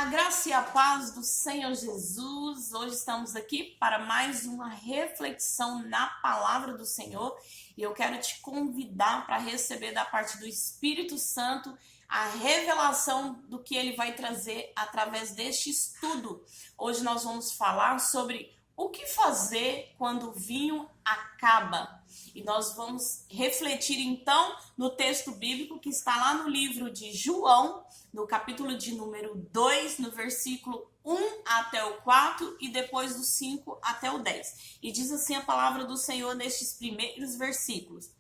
A graça e a paz do Senhor Jesus. Hoje estamos aqui para mais uma reflexão na palavra do Senhor e eu quero te convidar para receber da parte do Espírito Santo a revelação do que ele vai trazer através deste estudo. Hoje nós vamos falar sobre o que fazer quando o vinho acaba. E nós vamos refletir então no texto bíblico que está lá no livro de João, no capítulo de número 2, no versículo 1 até o 4 e depois do 5 até o 10. E diz assim a palavra do Senhor nestes primeiros versículos.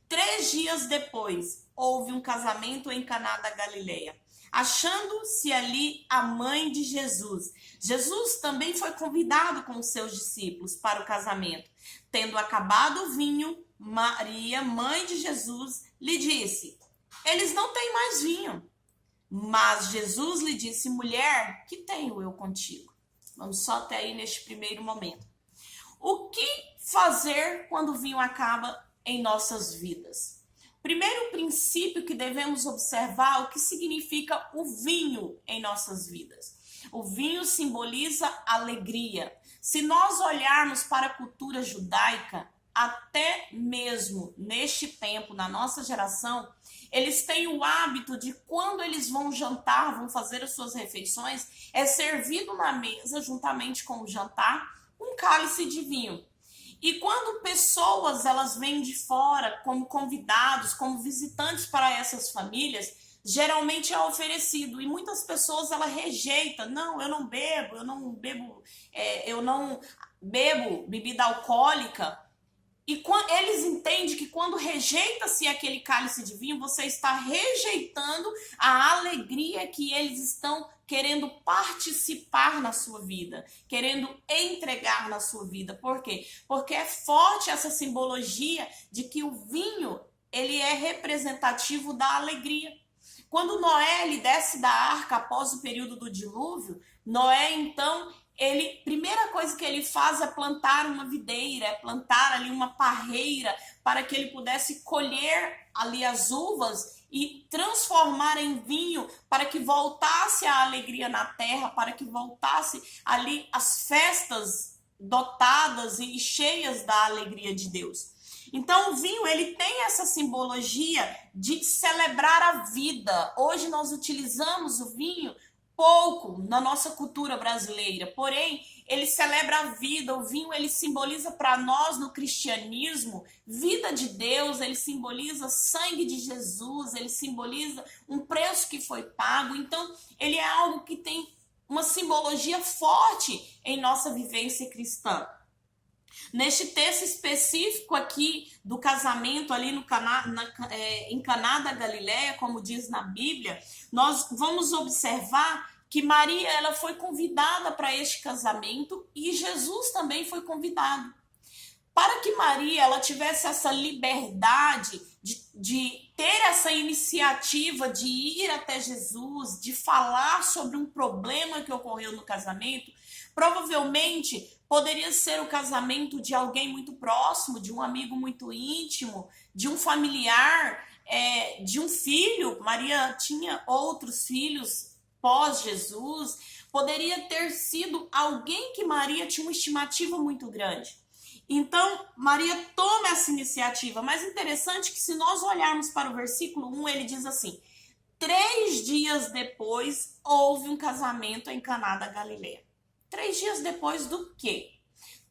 3 dias depois, houve um casamento em Caná da Galileia, achando-se ali a mãe de Jesus. Jesus também foi convidado com os seus discípulos para o casamento. Tendo acabado o vinho, Maria, mãe de Jesus, lhe disse: eles não têm mais vinho. Mas Jesus lhe disse: mulher, que tenho eu contigo? Vamos só até aí neste primeiro momento. O que fazer quando o vinho acaba em nossas vidas? Primeiro princípio que devemos observar o que significa o vinho em nossas vidas. O vinho simboliza alegria. Se nós olharmos para a cultura judaica, até mesmo neste tempo, na nossa geração, eles têm o hábito de quando eles vão jantar, vão fazer as suas refeições, é servido na mesa, juntamente com o jantar, um cálice de vinho. E quando pessoas elas vêm de fora como convidados, como visitantes para essas famílias, geralmente é oferecido. E muitas pessoas ela rejeita. Não, eu não bebo bebida alcoólica. E eles entendem que quando rejeita-se aquele cálice de vinho, você está rejeitando a alegria que eles estão querendo participar na sua vida, querendo entregar na sua vida. Por quê? Porque é forte essa simbologia de que o vinho ele é representativo da alegria. Quando Noé ele desce da arca após o período do dilúvio, Noé então primeira coisa que ele faz é plantar uma videira, é plantar ali uma parreira para que ele pudesse colher ali as uvas e transformar em vinho para que voltasse a alegria na terra, para que voltasse ali as festas dotadas e cheias da alegria de Deus. Então o vinho ele tem essa simbologia de celebrar a vida. Hoje nós utilizamos o vinho pouco na nossa cultura brasileira, porém ele celebra a vida. O vinho ele simboliza para nós no cristianismo vida de Deus, ele simboliza sangue de Jesus, ele simboliza um preço que foi pago. Então ele é algo que tem uma simbologia forte em nossa vivência cristã. Neste texto específico aqui do casamento ali em Caná da Galileia, como diz na Bíblia, nós vamos observar que Maria ela foi convidada para este casamento e Jesus também foi convidado. Para que Maria ela tivesse essa liberdade de ter essa iniciativa de ir até Jesus, de falar sobre um problema que ocorreu no casamento, provavelmente poderia ser o casamento de alguém muito próximo, de um amigo muito íntimo, de um familiar, de um filho. Maria tinha outros filhos pós-Jesus. Poderia ter sido alguém que Maria tinha uma estimativa muito grande. Então, Maria toma essa iniciativa. Mas interessante que se nós olharmos para o versículo 1, ele diz assim: 3 dias depois, houve um casamento em Caná da Galileia. 3 dias depois do quê?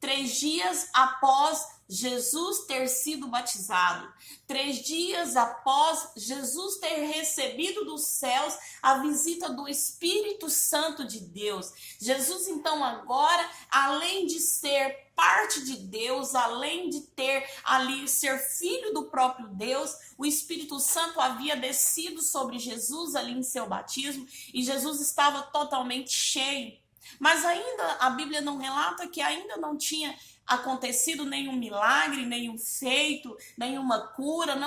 3 dias após Jesus ter sido batizado. 3 dias após Jesus ter recebido dos céus a visita do Espírito Santo de Deus. Jesus, então, agora, além de ser parte de Deus, além de ter ali, ser filho do próprio Deus, o Espírito Santo havia descido sobre Jesus ali em seu batismo e Jesus estava totalmente cheio. Mas ainda a Bíblia não relata que ainda não tinha acontecido nenhum milagre, nenhum feito, nenhuma cura,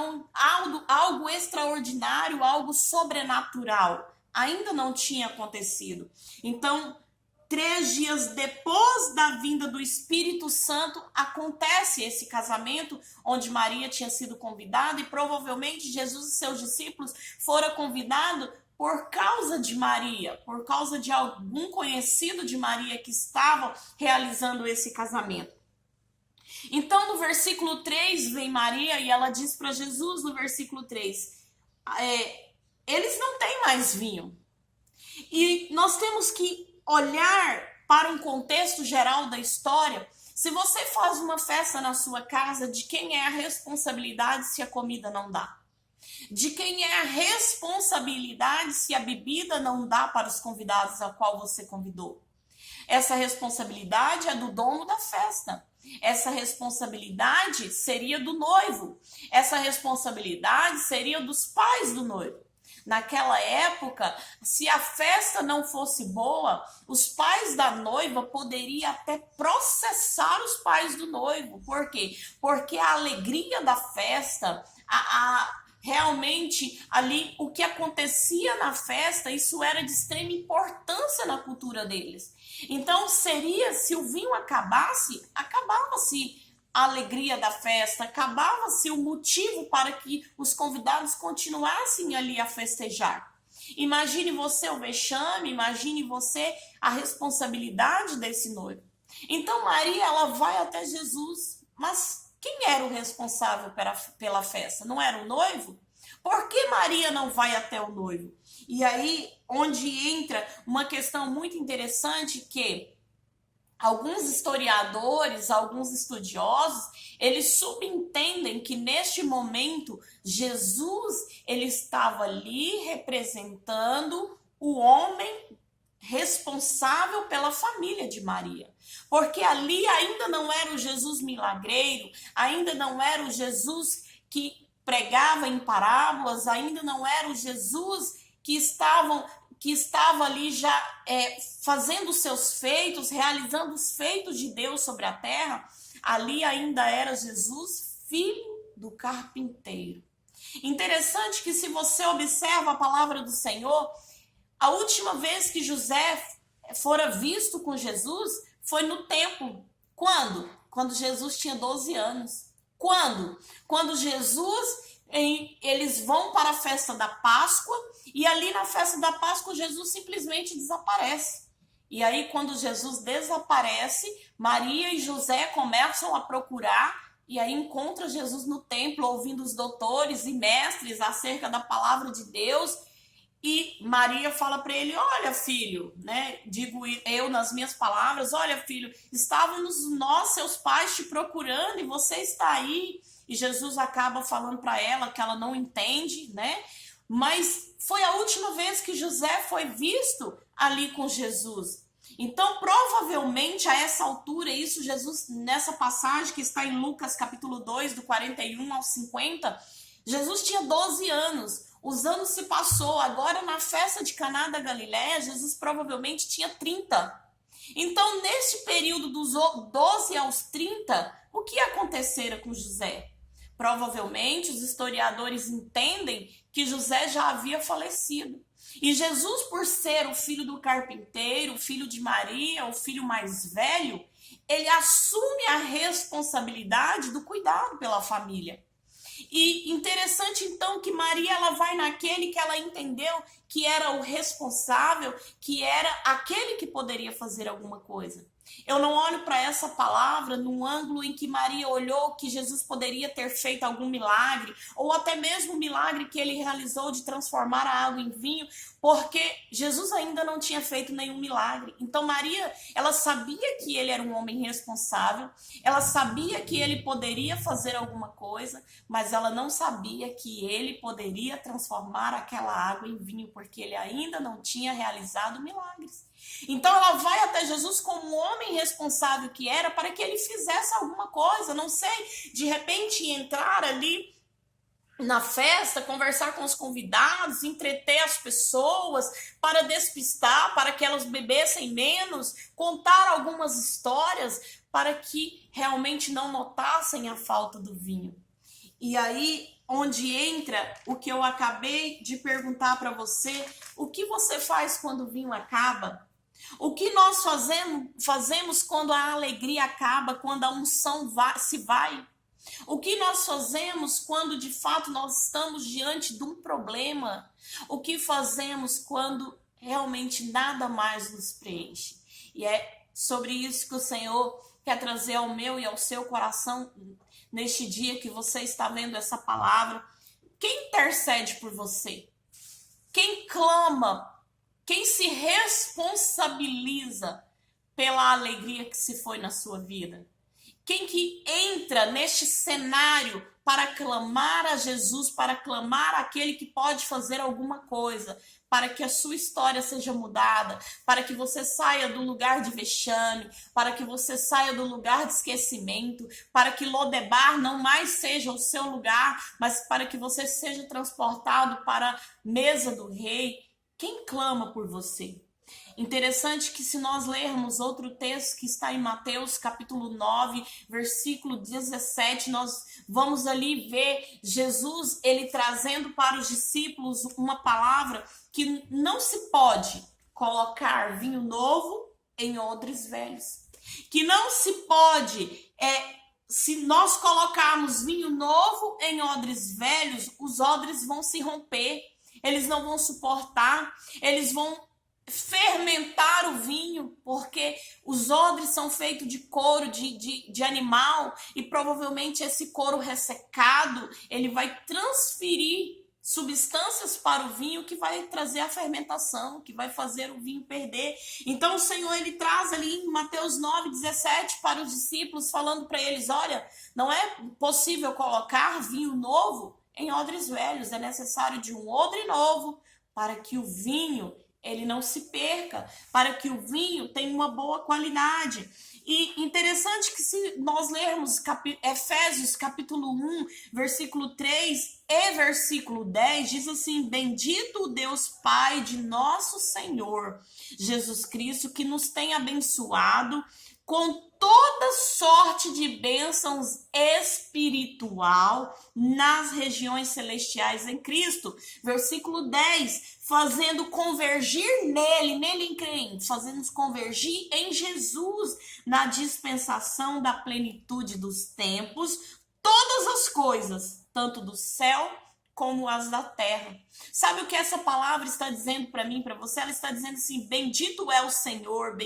algo extraordinário, algo sobrenatural. Ainda não tinha acontecido. Então, 3 dias depois da vinda do Espírito Santo, acontece esse casamento onde Maria tinha sido convidada e provavelmente Jesus e seus discípulos foram convidados por causa de Maria, por causa de algum conhecido de Maria que estava realizando esse casamento. Então, no versículo 3, vem Maria e ela diz para Jesus, no versículo 3, eles não têm mais vinho. E nós temos que olhar para um contexto geral da história. Se você faz uma festa na sua casa, de quem é a responsabilidade se a comida não dá? De quem é a responsabilidade se a bebida não dá para os convidados a qual você convidou? Essa responsabilidade é do dono da festa. Essa responsabilidade seria do noivo. Essa responsabilidade seria dos pais do noivo. Naquela época, se a festa não fosse boa, os pais da noiva poderiam até processar os pais do noivo. Por quê? Porque a alegria da festa, realmente ali o que acontecia na festa, isso era de extrema importância na cultura deles. Então seria, se o vinho acabasse, acabava-se a alegria da festa, acabava-se o motivo para que os convidados continuassem ali a festejar. Imagine você o vexame, imagine você a responsabilidade desse noivo. Então Maria, ela vai até Jesus, mas quem era o responsável pela festa? Não era o noivo? Por que Maria não vai até o noivo? E aí, onde entra uma questão muito interessante que alguns historiadores, alguns estudiosos, eles subentendem que neste momento Jesus, ele estava ali representando o homem responsável pela família de Maria. Porque ali ainda não era o Jesus milagreiro, ainda não era o Jesus que pregava em parábolas, ainda não era o Jesus que estava ali já fazendo os seus feitos, realizando os feitos de Deus sobre a terra. Ali ainda era Jesus, filho do carpinteiro. Interessante que, se você observa a palavra do Senhor, a última vez que José fora visto com Jesus foi no templo. Quando? Quando Jesus tinha 12 anos. Quando? Quando eles vão para a festa da Páscoa, e ali na festa da Páscoa Jesus simplesmente desaparece. E aí, quando Jesus desaparece, Maria e José começam a procurar, e aí encontra Jesus no templo, ouvindo os doutores e mestres acerca da palavra de Deus. E Maria fala para ele: olha, filho, né? Digo eu nas minhas palavras: olha, filho, estávamos nós, seus pais, te procurando, e você está aí. E Jesus acaba falando para ela que ela não entende, né? Mas foi a última vez que José foi visto ali com Jesus. Então, provavelmente, a essa altura, isso Jesus, nessa passagem que está em Lucas capítulo 2, do 41 ao 50, Jesus tinha 12 anos. Os anos se passou. Agora, na festa de Caná da Galileia, Jesus provavelmente tinha 30. Então, nesse período dos 12 aos 30, o que acontecera com José? Provavelmente, os historiadores entendem que José já havia falecido. E Jesus, por ser o filho do carpinteiro, o filho de Maria, o filho mais velho, ele assume a responsabilidade do cuidado pela família. E interessante, então, que Maria, ela vai naquele que ela entendeu que era o responsável, que era aquele que poderia fazer alguma coisa. Eu não olho para essa palavra num ângulo em que Maria olhou que Jesus poderia ter feito algum milagre, ou até mesmo o milagre que ele realizou de transformar a água em vinho, porque Jesus ainda não tinha feito nenhum milagre. Então Maria, ela sabia que ele era um homem responsável, ela sabia que ele poderia fazer alguma coisa, mas ela não sabia que ele poderia transformar aquela água em vinho, porque ele ainda não tinha realizado milagres. Então ela vai até Jesus como um homem responsável que era, para que ele fizesse alguma coisa, não sei, de repente entrar ali na festa, conversar com os convidados, entreter as pessoas, para despistar, para que elas bebessem menos, contar algumas histórias, para que realmente não notassem a falta do vinho. E aí, onde entra o que eu acabei de perguntar para você: o que você faz quando o vinho acaba? O que nós fazemos quando a alegria acaba, quando a unção se vai? O que nós fazemos quando de fato nós estamos diante de um problema? O que fazemos quando realmente nada mais nos preenche? E é sobre isso que o Senhor quer trazer ao meu e ao seu coração neste dia que você está vendo essa palavra. Quem intercede por você? Quem clama? Quem se responsabiliza pela alegria que se foi na sua vida? Quem que entra neste cenário para clamar a Jesus, para clamar àquele que pode fazer alguma coisa, para que a sua história seja mudada, para que você saia do lugar de vexame, para que você saia do lugar de esquecimento, para que Lodebar não mais seja o seu lugar, mas para que você seja transportado para a mesa do rei. Quem clama por você? Interessante que se nós lermos outro texto que está em Mateus capítulo 9, versículo 17, nós vamos ali ver Jesus, ele trazendo para os discípulos uma palavra que não se pode colocar vinho novo em odres velhos. Que não se pode, se nós colocarmos vinho novo em odres velhos, os odres vão se romper, eles não vão suportar, eles vão fermentar o vinho, porque os odres são feitos de couro de animal e provavelmente esse couro ressecado, ele vai transferir substâncias para o vinho que vai trazer a fermentação, que vai fazer o vinho perder. Então o Senhor, ele traz ali em Mateus 9:17 para os discípulos, falando para eles, olha, não é possível colocar vinho novo em odres velhos, é necessário de um odre novo para que o vinho ele não se perca, para que o vinho tenha uma boa qualidade. E interessante que se nós lermos Efésios capítulo 1, versículo 3 e versículo 10, diz assim, bendito o Deus Pai de nosso Senhor Jesus Cristo, que nos tem abençoado com toda sorte de bênçãos espiritual nas regiões celestiais em Cristo. Versículo 10, fazendo convergir nele em quem? Fazendo-nos convergir em Jesus, na dispensação da plenitude dos tempos, todas as coisas, tanto do céu como as da terra. Sabe o que essa palavra está dizendo para mim, para você? Ela está dizendo assim, bendito é o Senhor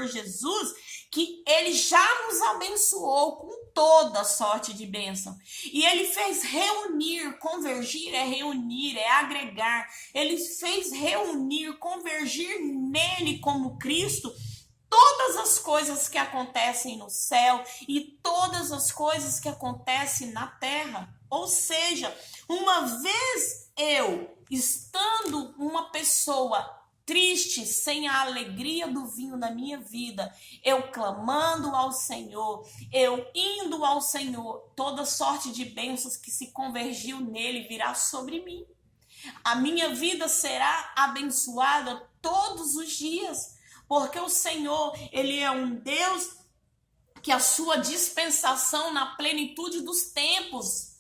Jesus, que ele já nos abençoou com toda sorte de bênção. E ele fez reunir, convergir é reunir, é agregar. Ele fez reunir, convergir nele como Cristo, todas as coisas que acontecem no céu e todas as coisas que acontecem na terra. Ou seja, uma vez eu, estando uma pessoa triste, sem a alegria do vinho na minha vida, eu clamando ao Senhor, eu indo ao Senhor, toda sorte de bênçãos que se convergiu nele virá sobre mim. A minha vida será abençoada todos os dias, porque o Senhor, ele é um Deus que a sua dispensação na plenitude dos tempos,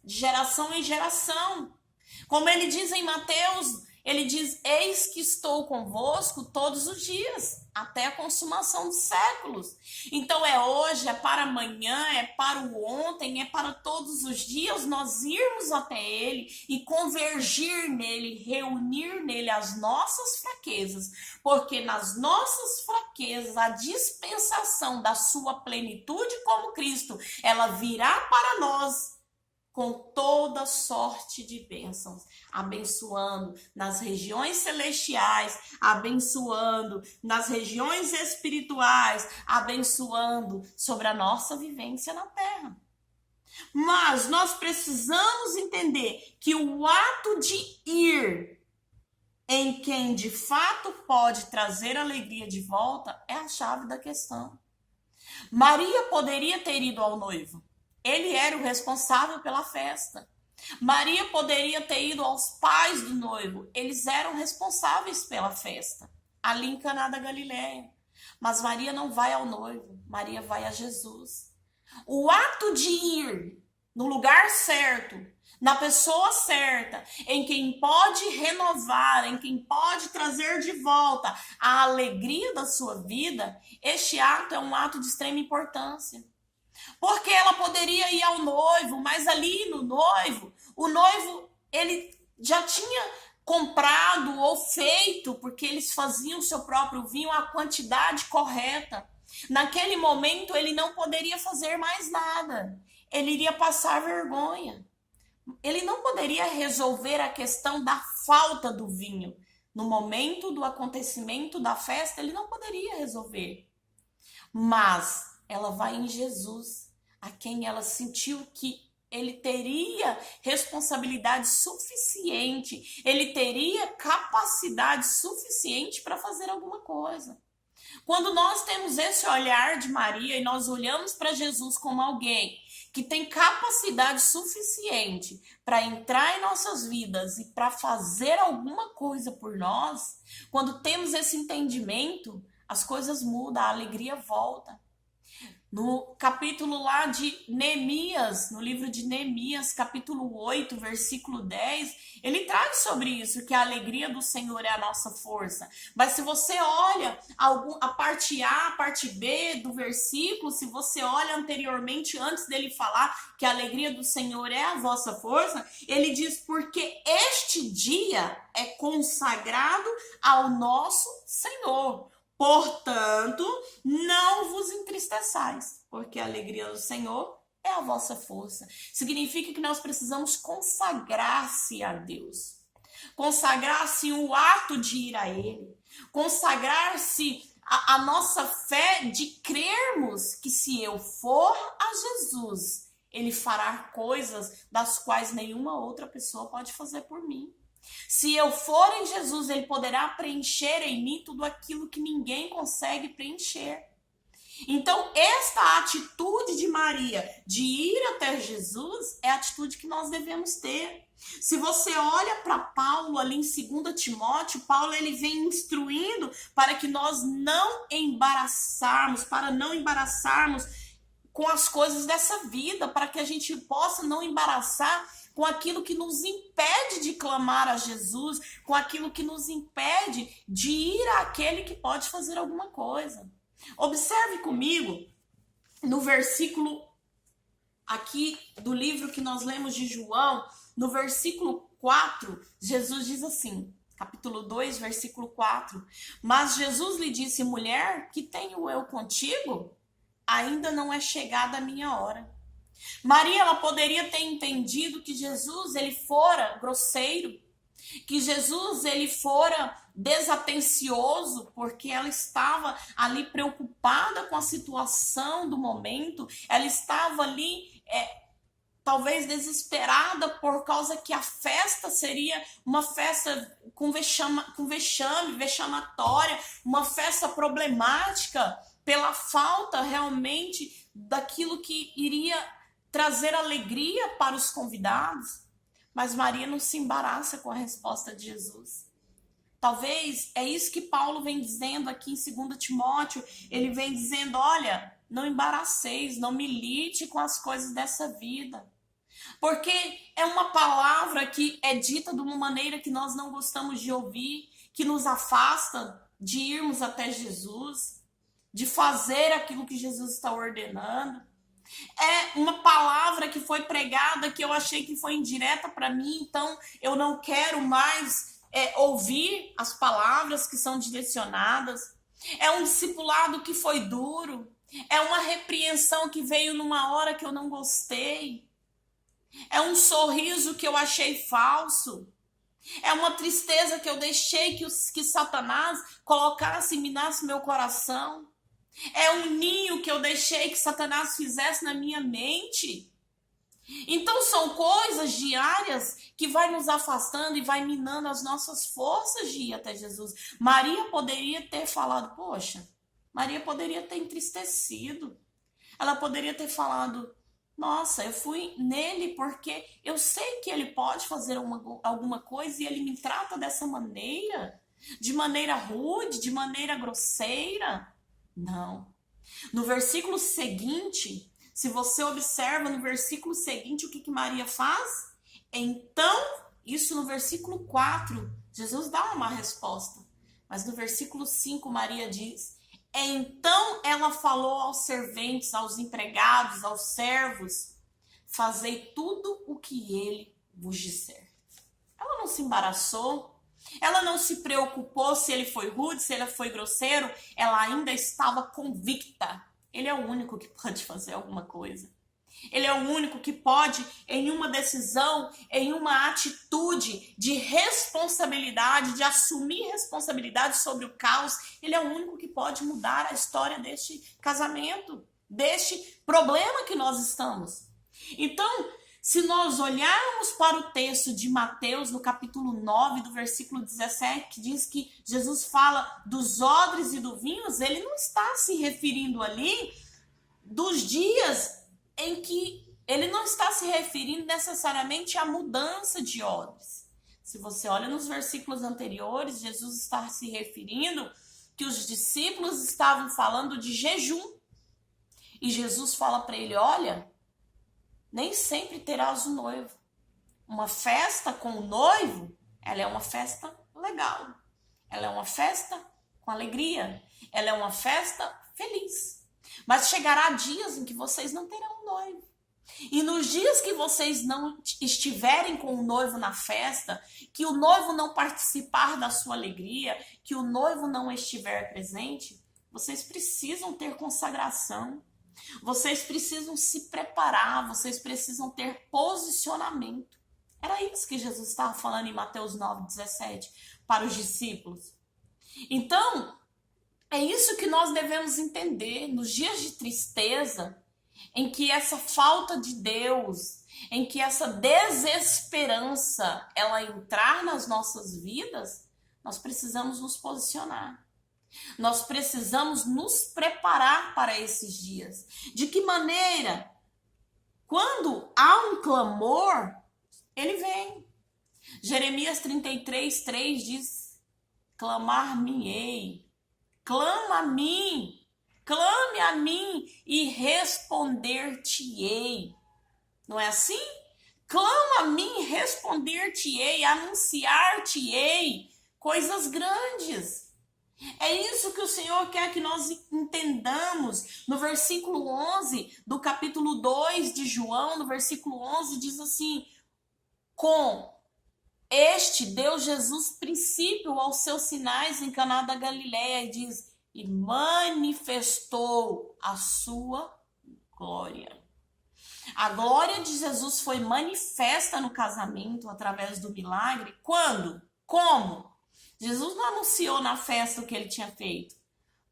de geração em geração. Como ele diz em Mateus, ele diz, eis que estou convosco todos os dias, até a consumação dos séculos. Então é hoje, é para amanhã, é para o ontem, é para todos os dias nós irmos até ele e convergir nele, reunir nele as nossas fraquezas, porque nas nossas fraquezas a dispensação da sua plenitude como Cristo, ela virá para nós com toda sorte de bênçãos, abençoando nas regiões celestiais, abençoando nas regiões espirituais, abençoando sobre a nossa vivência na terra. Mas nós precisamos entender que o ato de ir em quem de fato pode trazer alegria de volta é a chave da questão. Maria poderia ter ido ao noivo. Ele era o responsável pela festa. Maria poderia ter ido aos pais do noivo. Eles eram responsáveis pela festa, ali em Caná da Galileia. Mas Maria não vai ao noivo. Maria vai a Jesus. O ato de ir no lugar certo, na pessoa certa, em quem pode renovar, em quem pode trazer de volta a alegria da sua vida, este ato é um ato de extrema importância. Porque ela poderia ir ao noivo, mas ali no noivo, o noivo, ele já tinha comprado ou feito, porque eles faziam o seu próprio vinho, a quantidade correta. Naquele momento, ele não poderia fazer mais nada. Ele iria passar vergonha. Ele não poderia resolver a questão da falta do vinho. No momento do acontecimento da festa, ele não poderia resolver. Mas ela vai em Jesus, a quem ela sentiu que ele teria responsabilidade suficiente, ele teria capacidade suficiente para fazer alguma coisa. Quando nós temos esse olhar de Maria e nós olhamos para Jesus como alguém que tem capacidade suficiente para entrar em nossas vidas e para fazer alguma coisa por nós, quando temos esse entendimento, as coisas mudam, a alegria volta. No capítulo lá de Neemias, no livro de Neemias, capítulo 8, versículo 10, ele traz sobre isso, que a alegria do Senhor é a nossa força. Mas se você olha a parte A, a parte B do versículo, se você olha anteriormente, antes dele falar que a alegria do Senhor é a vossa força, ele diz, porque este dia é consagrado ao nosso Senhor. Portanto, não vos entristeçais, porque a alegria do Senhor é a vossa força. Significa que nós precisamos consagrar-se a Deus. Consagrar-se o ato de ir a Ele. Consagrar-se a nossa fé de crermos que se eu for a Jesus, Ele fará coisas das quais nenhuma outra pessoa pode fazer por mim. Se eu for em Jesus, ele poderá preencher em mim tudo aquilo que ninguém consegue preencher. Então, esta atitude de Maria de ir até Jesus é a atitude que nós devemos ter. Se você olha para Paulo ali em 2 Timóteo, Paulo ele vem instruindo para que nós para não embaraçarmos com as coisas dessa vida, para que a gente possa não embaraçar com aquilo que nos impede de clamar a Jesus, com aquilo que nos impede de ir àquele que pode fazer alguma coisa. Observe comigo no versículo aqui do livro que nós lemos de João, no versículo 4, Jesus diz assim, capítulo 2, versículo 4, mas Jesus lhe disse, mulher, que tenho eu contigo? Ainda não é chegada a minha hora. Maria, ela poderia ter entendido que Jesus, ele fora grosseiro, que Jesus, ele fora desatencioso, porque ela estava ali preocupada com a situação do momento, ela estava ali, talvez desesperada por causa que a festa seria uma festa com vexamatória, uma festa problemática, pela falta realmente daquilo que iria trazer alegria para os convidados. Mas Maria não se embaraça com a resposta de Jesus. Talvez é isso que Paulo vem dizendo aqui em 2 Timóteo. Ele vem dizendo, olha, não embaraceis, não milite com as coisas dessa vida. Porque é uma palavra que é dita de uma maneira que nós não gostamos de ouvir, que nos afasta de irmos até Jesus, de fazer aquilo que Jesus está ordenando. É uma palavra que foi pregada que eu achei que foi indireta para mim, então eu não quero mais ouvir as palavras que são direcionadas. É um discipulado que foi duro, é uma repreensão que veio numa hora que eu não gostei, é um sorriso que eu achei falso, é uma tristeza que eu deixei que Satanás colocasse e minasse meu coração. É um ninho que eu deixei que Satanás fizesse na minha mente. Então são coisas diárias que vai nos afastando e vai minando as nossas forças de ir até Jesus. Maria poderia ter falado, poxa, Maria poderia ter entristecido. Ela poderia ter falado, nossa, eu fui nele porque eu sei que ele pode fazer alguma coisa e ele me trata dessa maneira, de maneira rude, de maneira grosseira. Não. No versículo seguinte, se você observa no versículo seguinte o que Maria faz, então, isso no versículo 4, Jesus dá uma resposta. Mas no versículo 5, Maria diz, Então ela falou aos serventes, aos empregados, aos servos: fazei tudo o que ele vos disser. Ela não se embaraçou, ela não se preocupou se ele foi rude, se ele foi grosseiro, ela ainda estava convicta. Ele é o único que pode fazer alguma coisa. Ele é o único que pode, em uma decisão, em uma atitude de responsabilidade, de assumir responsabilidade sobre o caos, ele é o único que pode mudar a história deste casamento, deste problema que nós estamos. Então, se nós olharmos para o texto de Mateus, no capítulo 9, do versículo 17, que diz que Jesus fala dos odres e do vinho, ele não está se referindo ali dos dias em que ele não está se referindo necessariamente à mudança de odres. Se você olha nos versículos anteriores, Jesus está se referindo que os discípulos estavam falando de jejum. E Jesus fala para ele: olha, nem sempre terás o noivo. Uma festa com o noivo, ela é uma festa legal. Ela é uma festa com alegria. Ela é uma festa feliz. Mas chegará dias em que vocês não terão noivo. E nos dias que vocês não estiverem com o noivo na festa, que o noivo não participar da sua alegria, que o noivo não estiver presente, vocês precisam ter consagração. Vocês precisam se preparar, vocês precisam ter posicionamento. Era isso que Jesus estava falando em Mateus 9:17 para os discípulos. Então, é isso que nós devemos entender nos dias de tristeza, em que essa falta de Deus, em que essa desesperança ela entrar nas nossas vidas, nós precisamos nos posicionar. Nós precisamos nos preparar para esses dias. De que maneira? Quando há um clamor, ele vem. Jeremias 33:3 diz: clamar-me-ei. Clama a mim, clame a mim e responder-te-ei. Não é assim? Clama a mim e responder-te-ei, anunciar-te-ei coisas grandes. É isso que o Senhor quer que nós entendamos. No versículo 11 do capítulo 2 de João, no versículo 11, diz assim: com este deu Jesus princípio aos seus sinais em Caná da Galileia, e diz: e manifestou a sua glória. A glória de Jesus foi manifesta no casamento através do milagre. Quando? Como? Jesus não anunciou na festa o que ele tinha feito.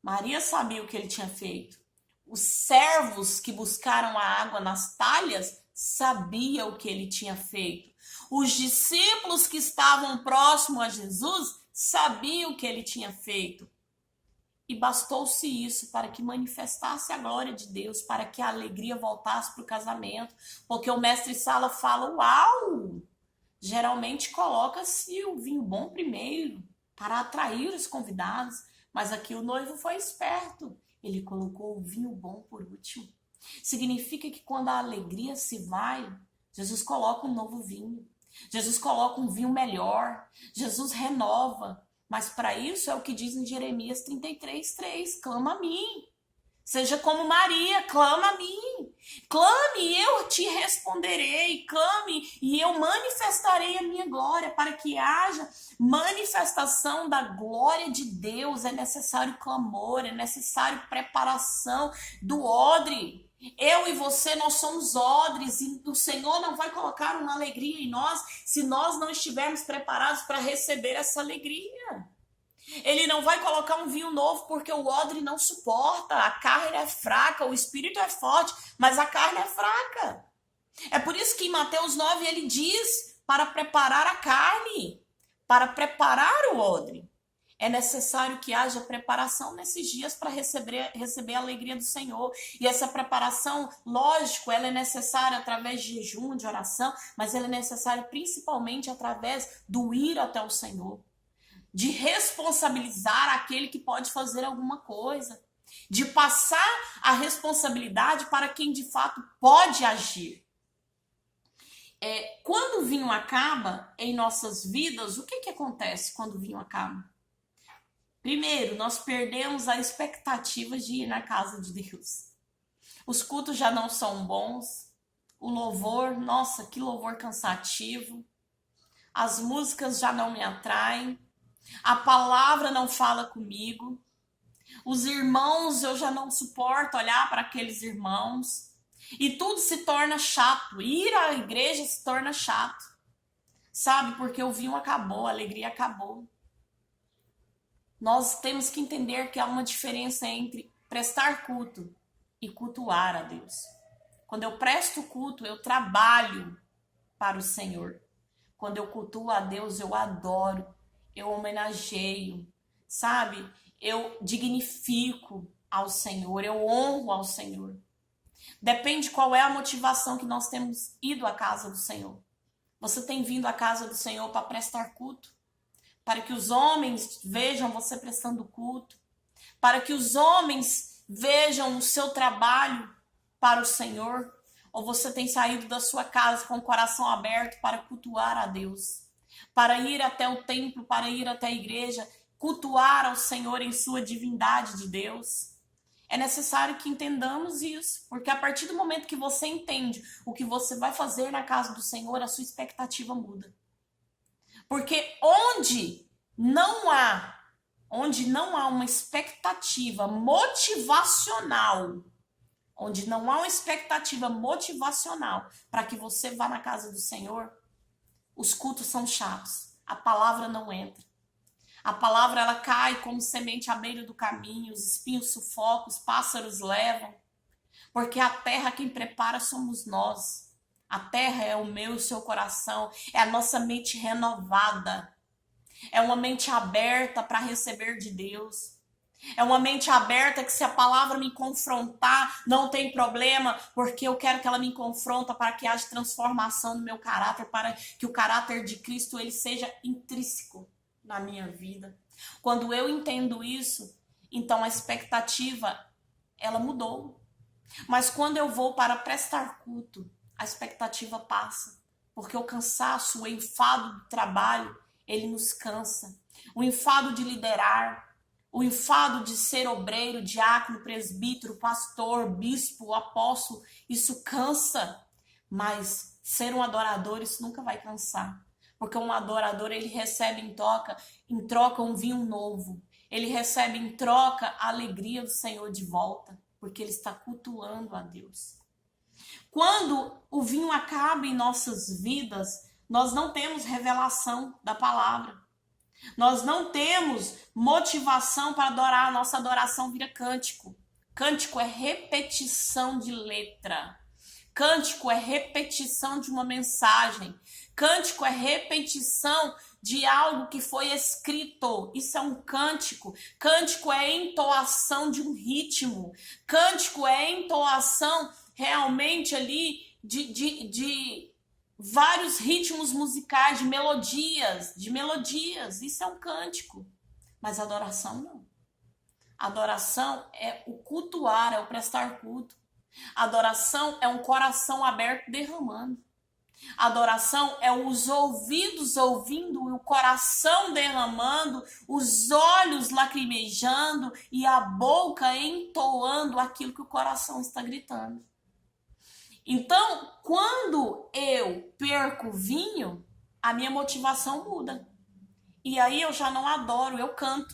Maria sabia o que ele tinha feito. Os servos que buscaram a água nas talhas sabiam o que ele tinha feito. Os discípulos que estavam próximos a Jesus sabiam o que ele tinha feito. E bastou-se isso para que manifestasse a glória de Deus, para que a alegria voltasse para o casamento. Porque o mestre Sala fala: uau! Geralmente coloca-se o vinho bom primeiro, para atrair os convidados. Mas aqui o noivo foi esperto. Ele colocou o vinho bom por último. Significa que quando a alegria se vai, Jesus coloca um novo vinho. Jesus coloca um vinho melhor. Jesus renova. Mas para isso é o que diz em Jeremias 33:3. Clama a mim. Seja como Maria, clama a mim. Clame e eu te responderei. Clame e eu manifestarei a minha glória. Para que haja manifestação da glória de Deus, é necessário clamor, é necessário preparação do odre. Eu e você, nós somos odres, e o Senhor não vai colocar uma alegria em nós se nós não estivermos preparados para receber essa alegria. Ele não vai colocar um vinho novo porque o odre não suporta, a carne é fraca, o espírito é forte, mas a carne é fraca. É por isso que em Mateus 9 ele diz para preparar a carne, para preparar o odre. É necessário que haja preparação nesses dias para receber a alegria do Senhor. E essa preparação, lógico, ela é necessária através de jejum, de oração, mas ela é necessária principalmente através do ir até o Senhor. De responsabilizar aquele que pode fazer alguma coisa. De passar a responsabilidade para quem de fato pode agir. Quando o vinho acaba em nossas vidas, o que acontece quando o vinho acaba? Primeiro, nós perdemos a expectativa de ir na casa de Deus. Os cultos já não são bons. O louvor, nossa, que louvor cansativo. As músicas já não me atraem. A palavra não fala comigo. Os irmãos, eu já não suporto olhar para aqueles irmãos. E tudo se torna chato. Ir à igreja se torna chato. Sabe? Porque o vinho acabou, a alegria acabou. Nós temos que entender que há uma diferença entre prestar culto e cultuar a Deus. Quando eu presto culto, eu trabalho para o Senhor. Quando eu cultuo a Deus, eu adoro, eu homenageio, sabe? Eu dignifico ao Senhor, eu honro ao Senhor. Depende qual é a motivação que nós temos ido à casa do Senhor. Você tem vindo à casa do Senhor para prestar culto? Para que os homens vejam você prestando culto? Para que os homens vejam o seu trabalho para o Senhor? Ou você tem saído da sua casa com o coração aberto para cultuar a Deus? Para ir até o templo, para ir até a igreja, cultuar ao Senhor em sua divindade de Deus? É necessário que entendamos isso, porque a partir do momento que você entende o que você vai fazer na casa do Senhor, a sua expectativa muda. Porque onde não há uma expectativa motivacional, para que você vá na casa do Senhor, os cultos são chatos, a palavra não entra. A palavra ela cai como semente à beira do caminho, os espinhos sufocam, os pássaros levam. Porque a terra quem prepara somos nós. A terra é o meu e o seu coração, é a nossa mente renovada. É uma mente aberta para receber de Deus. É uma mente aberta que se a palavra me confrontar, não tem problema, porque eu quero que ela me confronta para que haja transformação no meu caráter, para que o caráter de Cristo ele seja intrínseco na minha vida. Quando eu entendo isso, então a expectativa, ela mudou. Mas quando eu vou para prestar culto, a expectativa passa. Porque o cansaço, o enfado do trabalho, ele nos cansa. O enfado de liderar, o enfado de ser obreiro, diácono, presbítero, pastor, bispo, apóstolo, isso cansa. Mas ser um adorador, isso nunca vai cansar. Porque um adorador, ele recebe em troca um vinho novo. Ele recebe em troca a alegria do Senhor de volta. Porque ele está cultuando a Deus. Quando o vinho acaba em nossas vidas, nós não temos revelação da palavra. Nós não temos motivação para adorar, a nossa adoração vira cântico. Cântico é repetição de letra. Cântico é repetição de uma mensagem. Cântico é repetição de algo que foi escrito. Isso é um cântico. Cântico é entoação de um ritmo. Cântico é entoação realmente ali de vários ritmos musicais, de melodias. Isso é um cântico. Mas adoração não. Adoração é o cultuar, é o prestar culto. Adoração é um coração aberto derramando. Adoração é os ouvidos ouvindo e o coração derramando, os olhos lacrimejando e a boca entoando aquilo que o coração está gritando. Então, quando eu perco vinho, a minha motivação muda. E aí eu já não adoro, eu canto.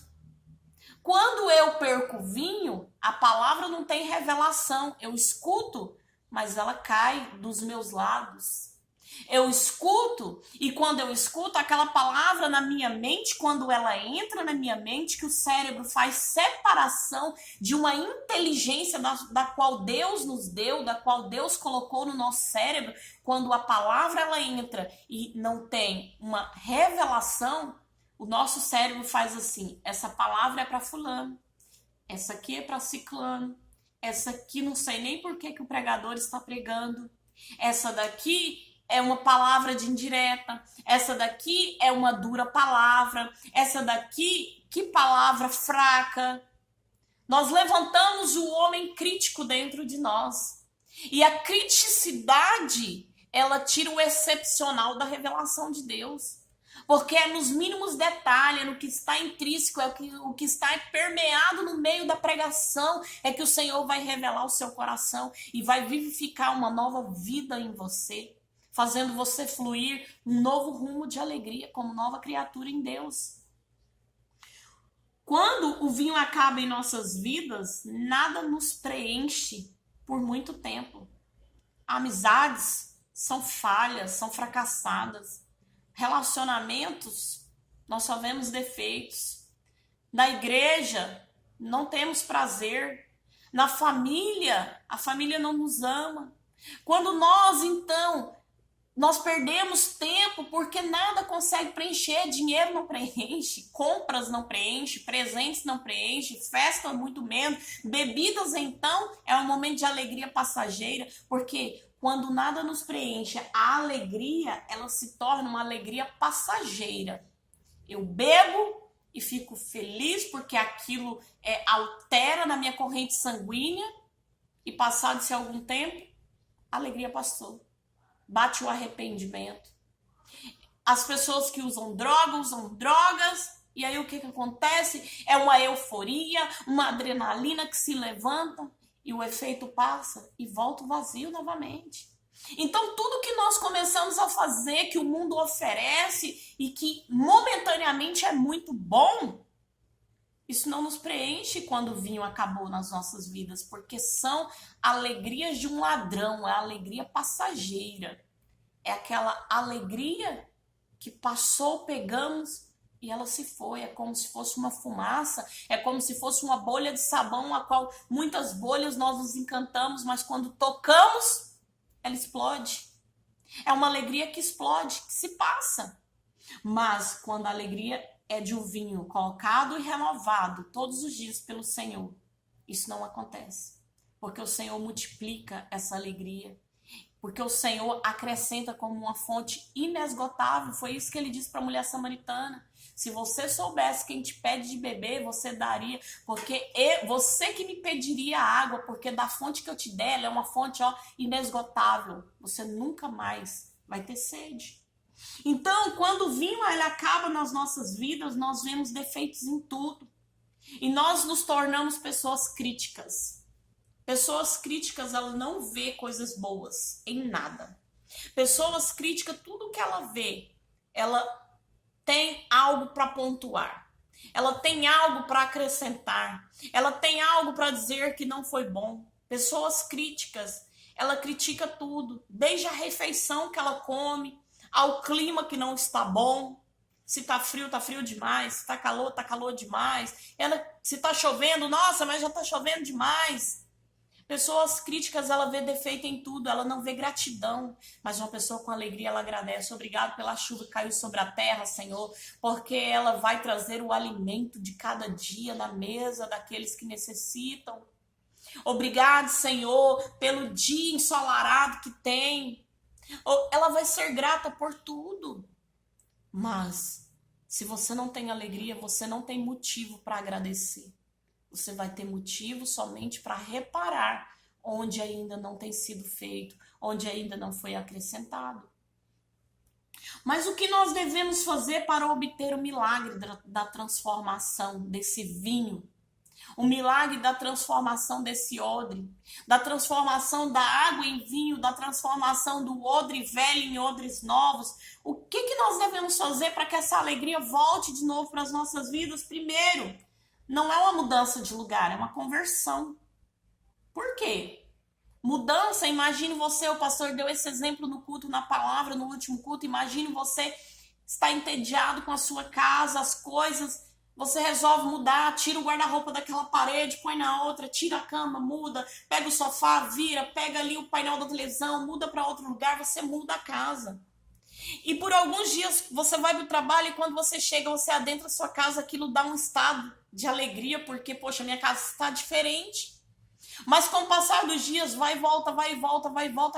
Quando eu perco vinho, a palavra não tem revelação. Eu escuto, mas ela cai dos meus lábios. Eu escuto, e quando eu escuto aquela palavra na minha mente, quando ela entra na minha mente, que o cérebro faz separação de uma inteligência da qual Deus nos deu, da qual Deus colocou no nosso cérebro, quando a palavra ela entra e não tem uma revelação, o nosso cérebro faz assim, essa palavra é para fulano, essa aqui é para ciclano, essa aqui não sei nem por que o pregador está pregando, essa daqui é uma palavra de indireta, essa daqui é uma dura palavra, essa daqui, que palavra fraca. Nós levantamos o homem crítico dentro de nós. E a criticidade, ela tira o excepcional da revelação de Deus. Porque é nos mínimos detalhes, no que está intrínseco, o que está permeado no meio da pregação, é que o Senhor vai revelar o seu coração e vai vivificar uma nova vida em você, fazendo você fluir um novo rumo de alegria, como nova criatura em Deus. Quando o vinho acaba em nossas vidas, nada nos preenche por muito tempo. Amizades são falhas, são fracassadas. Relacionamentos, nós só vemos defeitos. Na igreja, não temos prazer. Na família, a família não nos ama. Quando nós perdemos tempo porque nada consegue preencher, dinheiro não preenche, compras não preenche, presentes não preenche, festa muito menos, bebidas então é um momento de alegria passageira, porque quando nada nos preenche, a alegria, ela se torna uma alegria passageira. Eu bebo e fico feliz porque aquilo altera na minha corrente sanguínea e passado-se algum tempo, a alegria passou. Bate o arrependimento. As pessoas que usam drogas, e aí o que acontece? É uma euforia, uma adrenalina que se levanta e o efeito passa e volta o vazio novamente. Então tudo que nós começamos a fazer, que o mundo oferece e que momentaneamente é muito bom, isso não nos preenche quando o vinho acabou nas nossas vidas, porque são alegrias de um ladrão, é alegria passageira. É aquela alegria que passou, pegamos e ela se foi. É como se fosse uma fumaça, é como se fosse uma bolha de sabão, a qual muitas bolhas nós nos encantamos, mas quando tocamos, ela explode. É uma alegria que explode, que se passa. Mas quando a alegria é de um vinho colocado e renovado todos os dias pelo Senhor, isso não acontece. Porque o Senhor multiplica essa alegria. Porque o Senhor acrescenta como uma fonte inesgotável. Foi isso que ele disse para a mulher samaritana. Se você soubesse quem te pede de beber, você daria. Porque você que me pediria água, porque da fonte que eu te der, ela é uma fonte inesgotável. Você nunca mais vai ter sede. Então, quando o vinho ele acaba nas nossas vidas, nós vemos defeitos em tudo. E nós nos tornamos pessoas críticas. Pessoas críticas, ela não vê coisas boas em nada. Pessoas críticas, tudo que ela vê, ela tem algo para pontuar. Ela tem algo para acrescentar. Ela tem algo para dizer que não foi bom. Pessoas críticas, ela critica tudo, desde a refeição que ela come, ao clima que não está bom. Se tá frio demais. Se tá calor demais. Se tá chovendo, nossa, mas já tá chovendo demais. Pessoas críticas, ela vê defeito em tudo, ela não vê gratidão. Mas uma pessoa com alegria, ela agradece. Obrigado pela chuva que caiu sobre a terra, Senhor, porque ela vai trazer o alimento de cada dia na mesa daqueles que necessitam. Obrigado, Senhor, pelo dia ensolarado que tem. Ela vai ser grata por tudo. Mas se você não tem alegria, você não tem motivo para agradecer. Você vai ter motivo somente para reparar onde ainda não tem sido feito, onde ainda não foi acrescentado. Mas o que nós devemos fazer para obter o milagre da transformação desse vinho? O milagre da transformação desse odre, da transformação da água em vinho, da transformação do odre velho em odres novos. O que nós devemos fazer para que essa alegria volte de novo para as nossas vidas? Primeiro, não é uma mudança de lugar, é uma conversão. Por quê? Mudança, imagine você, o pastor deu esse exemplo no culto, na palavra, no último culto, imagine você está entediado com a sua casa, as coisas, você resolve mudar, tira o guarda-roupa daquela parede, põe na outra, tira a cama, muda, pega o sofá, vira, pega ali o painel da televisão, muda para outro lugar, você muda a casa. E por alguns dias você vai para o trabalho e quando você chega, você adentra a sua casa, aquilo dá um estado de alegria, porque, poxa, minha casa está diferente. Mas com o passar dos dias, vai e volta,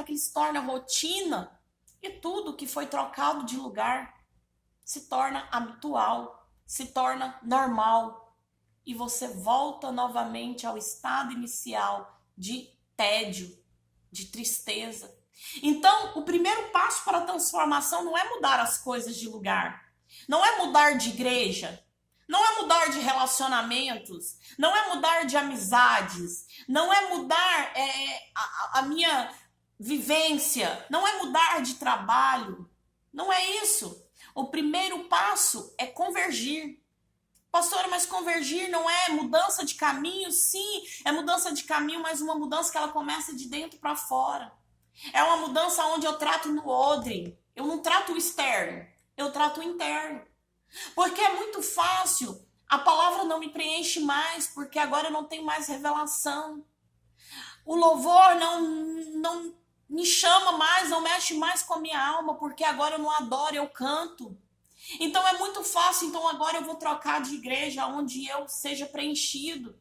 aquilo se torna rotina e tudo que foi trocado de lugar se torna habitual, se torna normal e você volta novamente ao estado inicial de tédio, de tristeza. Então, o primeiro passo para a transformação não é mudar as coisas de lugar, Não é mudar de igreja, não é mudar de relacionamentos, não é mudar de amizades, não é mudar a minha vivência, não é mudar de trabalho, não é isso. O primeiro passo é convergir. Pastora, mas convergir não é mudança de caminho? Sim, é mudança de caminho, mas uma mudança que ela começa de dentro para fora. É uma mudança onde eu trato no odre. Eu não trato o externo, eu trato o interno. Porque é muito fácil, a palavra não me preenche mais, porque agora eu não tenho mais revelação. O louvor não me chama mais, não mexe mais com a minha alma, porque agora eu não adoro, eu canto. Então é muito fácil, então agora eu vou trocar de igreja onde eu seja preenchido.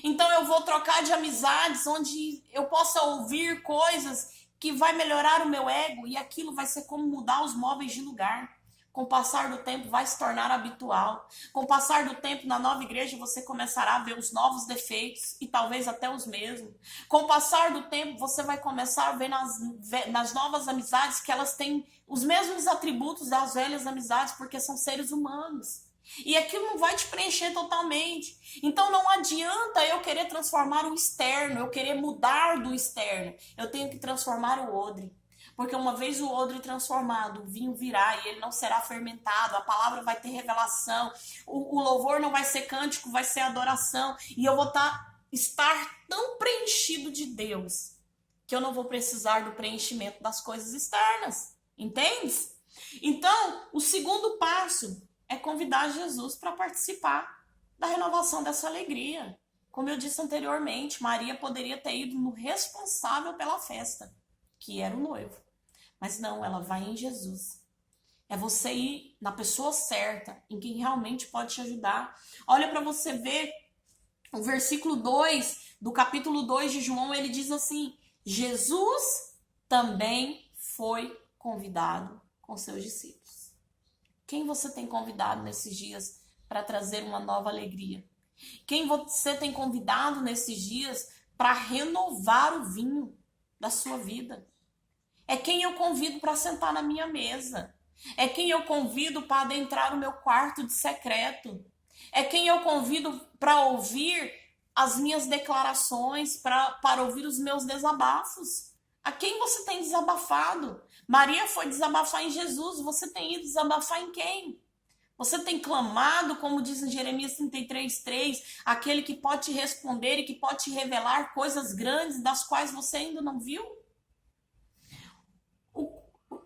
Então eu vou trocar de amizades onde eu possa ouvir coisas que vai melhorar o meu ego e aquilo vai ser como mudar os móveis de lugar. Com o passar do tempo vai se tornar habitual. Com o passar do tempo na nova igreja você começará a ver os novos defeitos e talvez até os mesmos. Com o passar do tempo você vai começar a ver nas novas amizades que elas têm os mesmos atributos das velhas amizades porque são seres humanos. E aquilo não vai te preencher totalmente. Então não adianta eu querer transformar o externo, eu querer mudar do externo. Eu tenho que transformar o odre. Porque uma vez o odre transformado, o vinho virá e ele não será fermentado, a palavra vai ter revelação, o louvor não vai ser cântico, vai ser adoração. E eu vou estar tão preenchido de Deus que eu não vou precisar do preenchimento das coisas externas. Entende? Então, o segundo passo é convidar Jesus para participar da renovação dessa alegria. Como eu disse anteriormente, Maria poderia ter ido no responsável pela festa, que era o noivo. Mas não, ela vai em Jesus. É você ir na pessoa certa, em quem realmente pode te ajudar. Olha para você ver o versículo 2 do capítulo 2 de João, ele diz assim: Jesus também foi convidado com seus discípulos. Quem você tem convidado nesses dias para trazer uma nova alegria? Quem você tem convidado nesses dias para renovar o vinho da sua vida? É quem eu convido para sentar na minha mesa. É quem eu convido para adentrar o meu quarto de secreto. É quem eu convido para ouvir as minhas declarações, para ouvir os meus desabafos. A quem você tem desabafado? Maria foi desabafar em Jesus. Você tem ido desabafar em quem? Você tem clamado, como diz em Jeremias 33:3, aquele que pode te responder e que pode te revelar coisas grandes das quais você ainda não viu?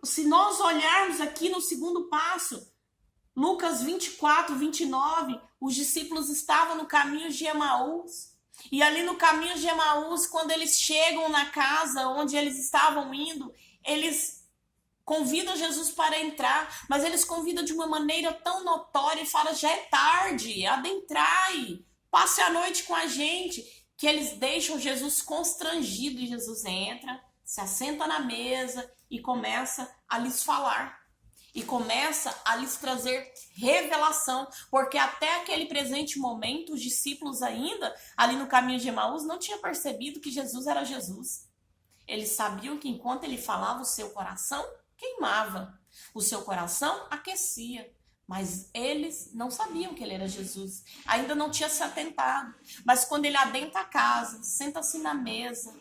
Se nós olharmos aqui no segundo passo, Lucas 24:29, os discípulos estavam no caminho de Emaús. E ali no caminho de Emaús, quando eles chegam na casa onde eles estavam indo, eles convidam Jesus para entrar, mas eles convidam de uma maneira tão notória e falam: já é tarde, adentrai, passe a noite com a gente, que eles deixam Jesus constrangido e Jesus entra, se assenta na mesa e começa a lhes falar. E começa a lhes trazer revelação, porque até aquele presente momento, os discípulos ainda, ali no caminho de Emaús, não tinham percebido que Jesus era Jesus. Eles sabiam que enquanto ele falava, o seu coração queimava, o seu coração aquecia. Mas eles não sabiam que ele era Jesus, ainda não tinha se atentado. Mas quando ele adentra a casa, senta-se na mesa,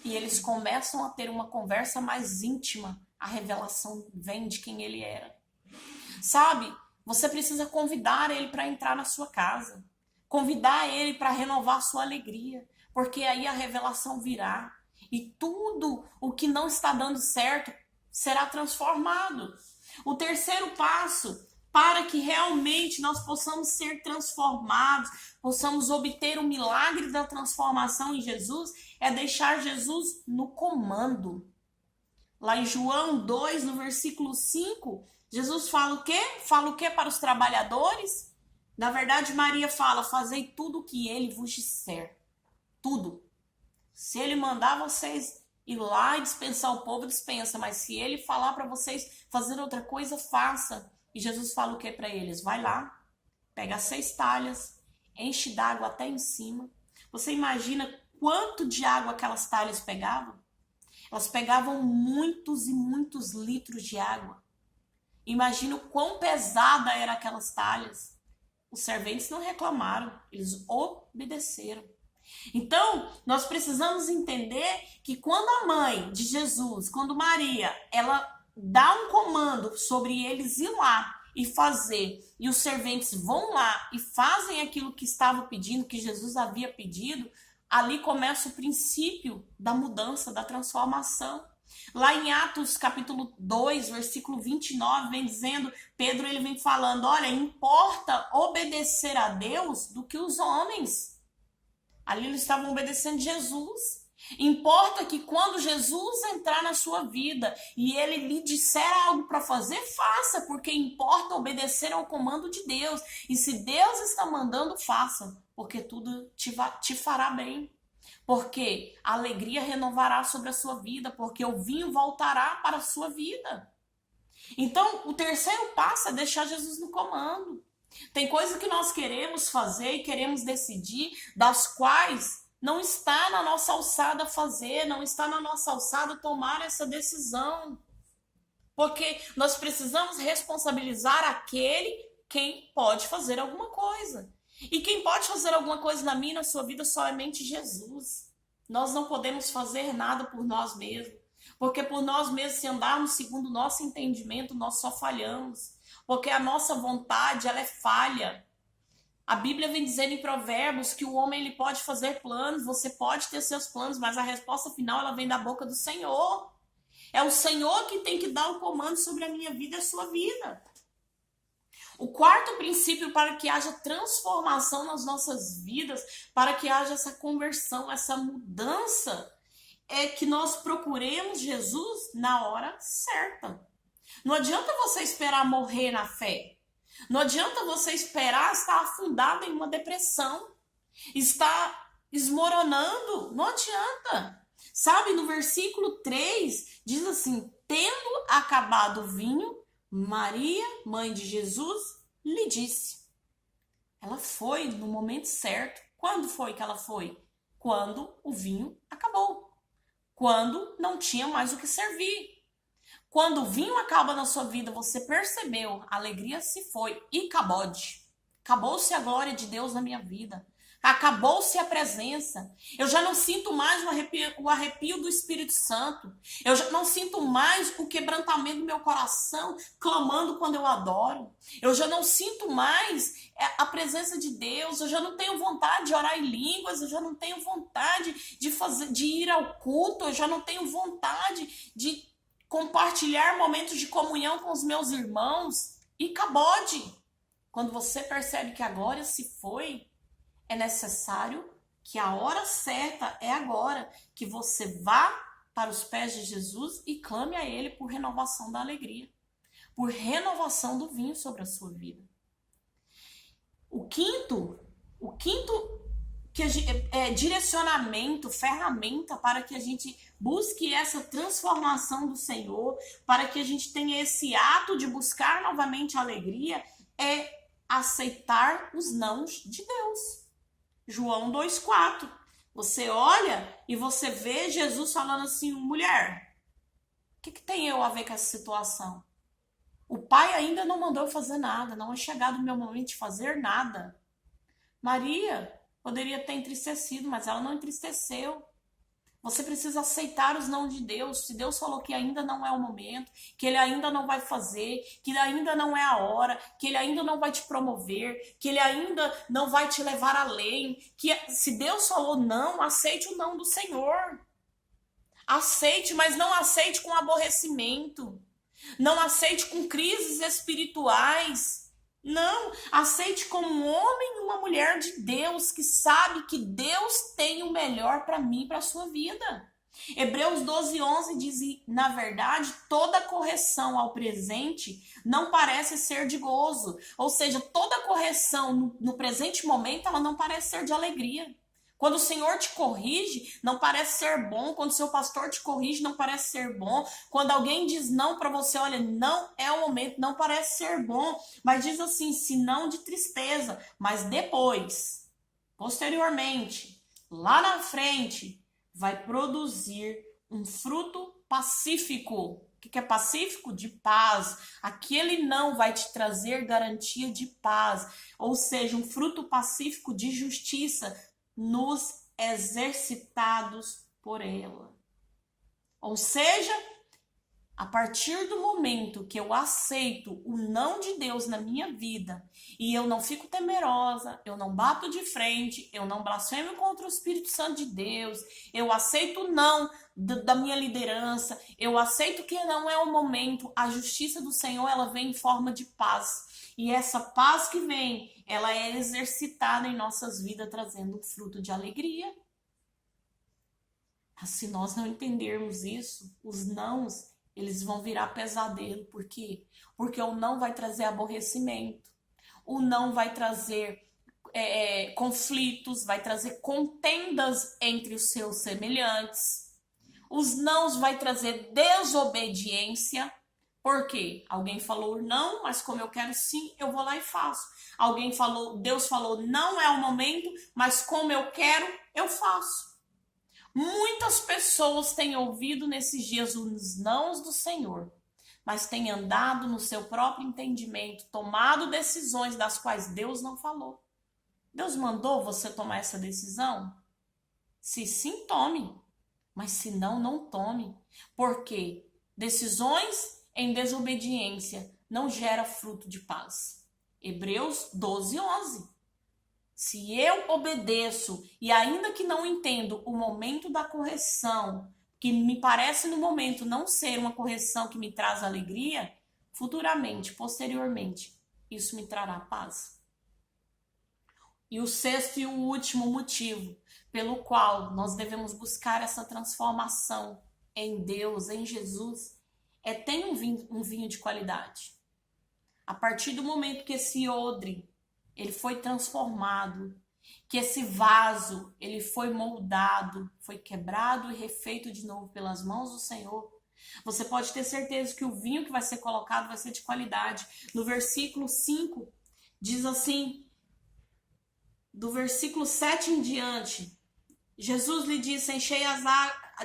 e eles começam a ter uma conversa mais íntima, a revelação vem de quem ele era. Sabe, você precisa convidar ele para entrar na sua casa, convidar ele para renovar a sua alegria, porque aí a revelação virá e tudo o que não está dando certo será transformado. O terceiro passo, para que realmente nós possamos ser transformados, possamos obter o milagre da transformação em Jesus, é deixar Jesus no comando. Lá em João 2, no versículo 5, Jesus fala o quê? Fala o quê para os trabalhadores? Na verdade, Maria fala: fazei tudo o que ele vos disser. Tudo. Se ele mandar vocês ir lá e dispensar o povo, dispensa. Mas se ele falar para vocês fazer outra coisa, faça. E Jesus fala o que para eles? Vai lá, pega 6 talhas, enche d'água até em cima. Você imagina quanto de água aquelas talhas pegavam? Elas pegavam muitos e muitos litros de água. Imagina o quão pesada eram aquelas talhas. Os serventes não reclamaram, eles obedeceram. Então, nós precisamos entender que quando a mãe de Jesus, quando Maria, ela dá um comando sobre eles ir lá e fazer, e os serventes vão lá e fazem aquilo que estava pedindo, que Jesus havia pedido, ali começa o princípio da mudança, da transformação. Lá em Atos capítulo 2, versículo 29, vem dizendo, Pedro ele vem falando, olha, importa obedecer a Deus do que os homens. Ali eles estavam obedecendo Jesus. Importa que quando Jesus entrar na sua vida e ele lhe disser algo para fazer, faça, porque importa obedecer ao comando de Deus. E se Deus está mandando, faça, porque tudo te fará bem. Porque a alegria renovará sobre a sua vida, porque o vinho voltará para a sua vida. Então, o terceiro passo é deixar Jesus no comando. Tem coisa que nós queremos fazer e queremos decidir, das quais não está na nossa alçada fazer, não está na nossa alçada tomar essa decisão. Porque nós precisamos responsabilizar aquele quem pode fazer alguma coisa. E quem pode fazer alguma coisa na minha e na sua vida somente Jesus. Nós não podemos fazer nada por nós mesmos. Porque por nós mesmos, se andarmos segundo o nosso entendimento, nós só falhamos. Porque a nossa vontade, ela é falha. A Bíblia vem dizendo em Provérbios que o homem ele pode fazer planos, você pode ter seus planos, mas a resposta final ela vem da boca do Senhor. É o Senhor que tem que dar o comando sobre a minha vida e a sua vida. O quarto princípio para que haja transformação nas nossas vidas, para que haja essa conversão, essa mudança, é que nós procuremos Jesus na hora certa. Não adianta você esperar morrer na fé. Não adianta você esperar estar afundado em uma depressão, estar esmoronando. Não adianta. Sabe, no versículo 3, diz assim, tendo acabado o vinho, Maria, mãe de Jesus, lhe disse. Ela foi no momento certo. Quando foi que ela foi? Quando o vinho acabou. Quando não tinha mais o que servir. Quando o vinho acaba na sua vida, você percebeu, a alegria se foi e acabou-se. Acabou-se a glória de Deus na minha vida. Acabou-se a presença. Eu já não sinto mais o arrepio do Espírito Santo. Eu já não sinto mais o quebrantamento do meu coração clamando quando eu adoro. Eu já não sinto mais a presença de Deus. Eu já não tenho vontade de orar em línguas. Eu já não tenho vontade de ir ao culto. Eu já não tenho vontade de compartilhar momentos de comunhão com os meus irmãos. E acabou-de. Quando você percebe que a glória se foi, é necessário que a hora certa é agora, que você vá para os pés de Jesus e clame a Ele por renovação da alegria, por renovação do vinho sobre a sua vida. O quinto que é direcionamento, ferramenta para que a gente busque essa transformação do Senhor, para que a gente tenha esse ato de buscar novamente a alegria, é aceitar os nãos de Deus. João 2,4. Você olha e você vê Jesus falando assim, mulher, o que tem eu a ver com essa situação? O pai ainda não mandou eu fazer nada, não é chegado o meu momento de fazer nada. Maria poderia ter entristecido, mas ela não entristeceu. Você precisa aceitar os não de Deus. Se Deus falou que ainda não é o momento, que Ele ainda não vai fazer, que ainda não é a hora, que Ele ainda não vai te promover, que Ele ainda não vai te levar além, que se Deus falou não, aceite o não do Senhor. Aceite, mas não aceite com aborrecimento. Não aceite com crises espirituais. Não, aceite como um homem e uma mulher de Deus que sabe que Deus tem o melhor para mim e para a sua vida. Hebreus 12:11 diz, na verdade, toda correção ao presente não parece ser de gozo. Ou seja, toda correção no presente momento, ela não parece ser de alegria. Quando o Senhor te corrige, não parece ser bom. Quando o seu pastor te corrige, não parece ser bom. Quando alguém diz não para você, olha, não é o momento, não parece ser bom. Mas diz assim, se não de tristeza, mas depois, posteriormente, lá na frente, vai produzir um fruto pacífico. O que é pacífico? De paz. Aquele não vai te trazer garantia de paz. Ou seja, um fruto pacífico de justiça nos exercitados por ela. Ou seja, a partir do momento que eu aceito o não de Deus na minha vida e eu não fico temerosa, eu não bato de frente, eu não blasfemo contra o Espírito Santo de Deus, eu aceito o não da minha liderança, eu aceito que não é o momento, a justiça do Senhor, ela vem em forma de paz. E essa paz que vem, ela é exercitada em nossas vidas, trazendo um fruto de alegria. Mas se nós não entendermos isso, os nãos, eles vão virar pesadelo. Por quê? Porque o não vai trazer aborrecimento. O não vai trazer conflitos, vai trazer contendas entre os seus semelhantes. Os nãos vai trazer desobediência. Por quê? Alguém falou não, mas como eu quero sim, eu vou lá e faço. Alguém falou, Deus falou, não é o momento, mas como eu quero, eu faço. Muitas pessoas têm ouvido nesses dias os nãos do Senhor, mas têm andado no seu próprio entendimento, tomado decisões das quais Deus não falou. Deus mandou você tomar essa decisão? Se sim, tome. Mas se não, não tome. Porque decisões em desobediência não gera fruto de paz. Hebreus 12:11. Se eu obedeço e ainda que não entendo o momento da correção, que me parece no momento não ser uma correção que me traz alegria, futuramente, posteriormente, isso me trará paz. E o sexto e o último motivo pelo qual nós devemos buscar essa transformação em Deus, em Jesus, é ter um vinho de qualidade. A partir do momento que esse odre ele foi transformado, que esse vaso, ele foi moldado, foi quebrado e refeito de novo pelas mãos do Senhor, você pode ter certeza que o vinho que vai ser colocado vai ser de qualidade. No versículo 5, diz assim, do versículo 7 em diante, Jesus lhe disse, enchei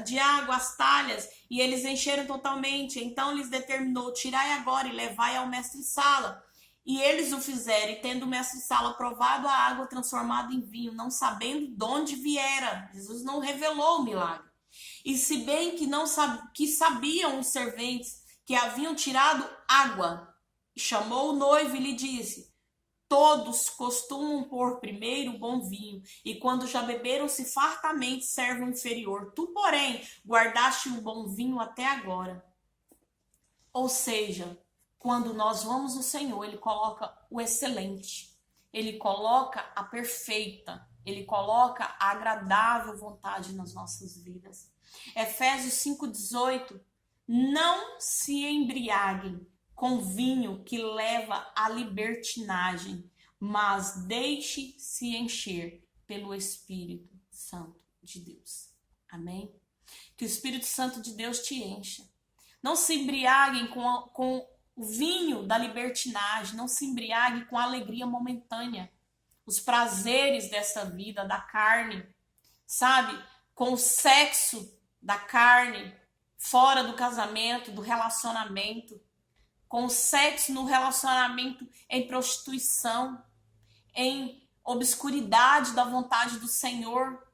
de água as talhas, e eles encheram totalmente. Então lhes determinou, tirai agora e levai ao mestre-sala. E eles o fizeram, e tendo o mestre-sala provado a água transformada em vinho, não sabendo de onde viera. Jesus não revelou o milagre. E se bem que sabiam os serventes que haviam tirado água, chamou o noivo e lhe disse, todos costumam pôr primeiro o bom vinho, e quando já beberam-se fartamente serve o inferior. Tu, porém, guardaste o bom vinho até agora. Ou seja, quando nós vamos no Senhor, Ele coloca o excelente, Ele coloca a perfeita, Ele coloca a agradável vontade nas nossas vidas. Efésios 5,18, não se embriaguem com vinho que leva à libertinagem, mas deixe-se encher pelo Espírito Santo de Deus. Amém? Que o Espírito Santo de Deus te encha. Não se embriaguem com o vinho da libertinagem, não se embriague com a alegria momentânea, os prazeres dessa vida, da carne, sabe? Com o sexo da carne, fora do casamento, do relacionamento, com o sexo no relacionamento em prostituição, em obscuridade da vontade do Senhor,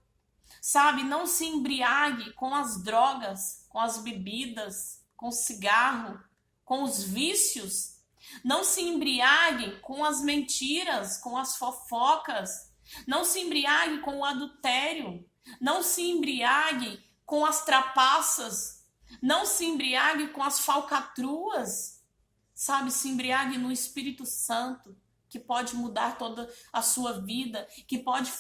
sabe? Não se embriague com as drogas, com as bebidas, com o cigarro, com os vícios. Não se embriague com as mentiras, com as fofocas. Não se embriague com o adultério. Não se embriague com as trapaças. Não se embriague com as falcatruas. Sabe, se embriague no Espírito Santo, que pode mudar toda a sua vida, que pode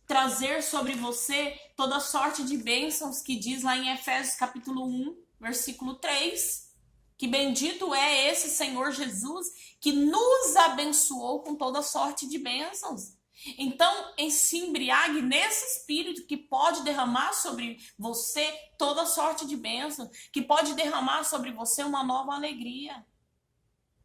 trazer sobre você toda sorte de bênçãos, que diz lá em Efésios capítulo 1, versículo 3, que bendito é esse Senhor Jesus, que nos abençoou com toda sorte de bênçãos. Então, se embriague nesse Espírito que pode derramar sobre você toda sorte de bênçãos, que pode derramar sobre você uma nova alegria.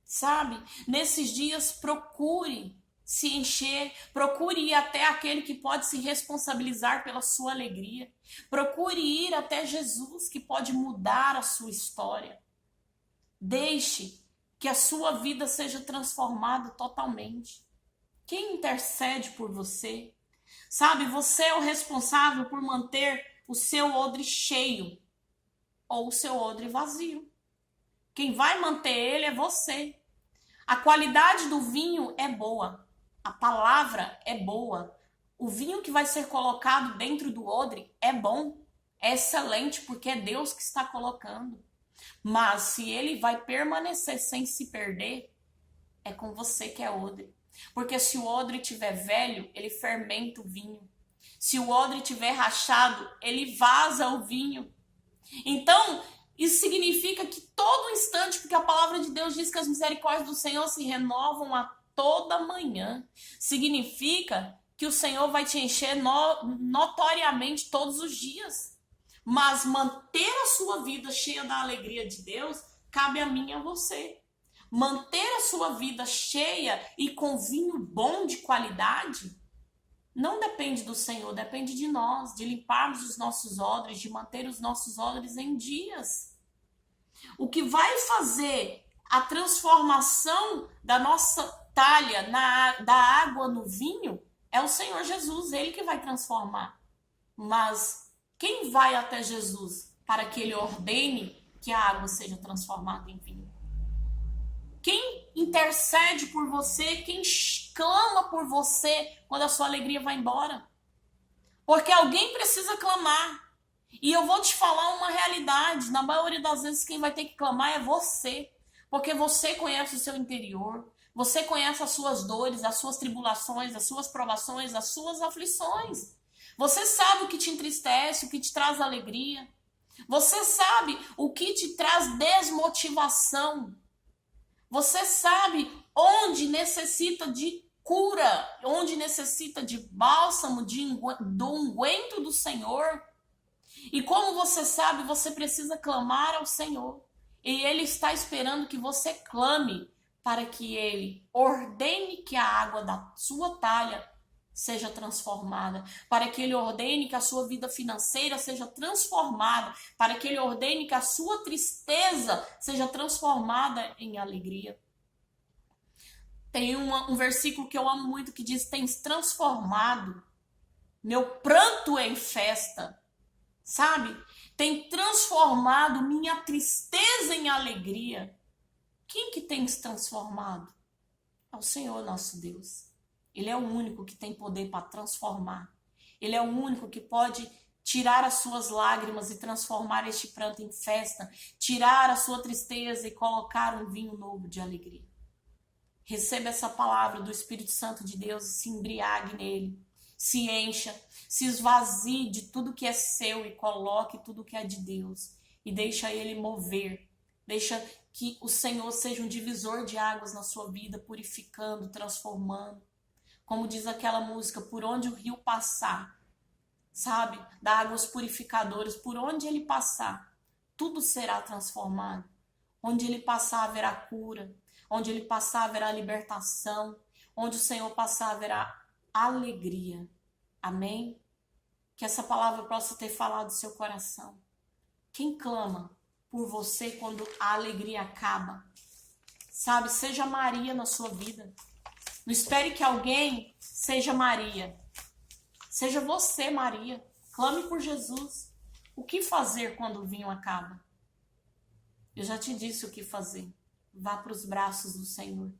Sabe? Nesses dias procure se encher, procure ir até aquele que pode se responsabilizar pela sua alegria. Procure ir até Jesus, que pode mudar a sua história. Deixe que a sua vida seja transformada totalmente. Quem intercede por você? Sabe, você é o responsável por manter o seu odre cheio ou o seu odre vazio. Quem vai manter ele é você. A qualidade do vinho é boa. A palavra é boa. O vinho que vai ser colocado dentro do odre é bom. É excelente, porque é Deus que está colocando. Mas se ele vai permanecer sem se perder, é com você que é odre. Porque se o odre estiver velho, ele fermenta o vinho. Se o odre estiver rachado, ele vaza o vinho. Então, isso significa que todo instante, porque a palavra de Deus diz que as misericórdias do Senhor se renovam a toda manhã, significa que o Senhor vai te encher notoriamente todos os dias. Mas manter a sua vida cheia da alegria de Deus, cabe a mim e a você. Manter a sua vida cheia e com vinho bom de qualidade, não depende do Senhor, depende de nós, de limparmos os nossos odres, de manter os nossos odres em dias. O que vai fazer a transformação da nossa talha, da água no vinho, é o Senhor Jesus, ele que vai transformar. Mas quem vai até Jesus para que ele ordene que a água seja transformada em vinho? Quem intercede por você, quem clama por você quando a sua alegria vai embora? Porque alguém precisa clamar. E eu vou te falar uma realidade, na maioria das vezes quem vai ter que clamar é você. Porque você conhece o seu interior, você conhece as suas dores, as suas tribulações, as suas provações, as suas aflições. Você sabe o que te entristece, o que te traz alegria. Você sabe o que te traz desmotivação. Você sabe onde necessita de cura, onde necessita de bálsamo, do unguento do Senhor. E como você sabe, você precisa clamar ao Senhor. E Ele está esperando que você clame para que Ele ordene que a água da sua talha seja transformada, para que Ele ordene que a sua vida financeira seja transformada, para que Ele ordene que a sua tristeza seja transformada em alegria. Tem um versículo que eu amo muito que diz: tens transformado meu pranto em festa, sabe? Tem transformado minha tristeza em alegria. Quem que tem se transformado? É o Senhor nosso Deus. Ele é o único que tem poder para transformar. Ele é o único que pode tirar as suas lágrimas e transformar este pranto em festa, tirar a sua tristeza e colocar um vinho novo de alegria. Receba essa palavra do Espírito Santo de Deus e se embriague nele. Se encha, se esvazie de tudo que é seu e coloque tudo que é de Deus. E deixa ele mover. Deixa que o Senhor seja um divisor de águas na sua vida, purificando, transformando. Como diz aquela música, por onde o rio passar, sabe? Da águas purificadoras, por onde ele passar, tudo será transformado. Onde ele passar, haverá cura. Onde ele passar, haverá libertação. Onde o Senhor passar, haverá alegria. Amém? Que essa palavra possa ter falado do seu coração. Quem clama por você quando a alegria acaba? Sabe, seja Maria na sua vida. Não espere que alguém seja Maria. Seja você, Maria. Clame por Jesus. O que fazer quando o vinho acaba? Eu já te disse o que fazer. Vá para os braços do Senhor.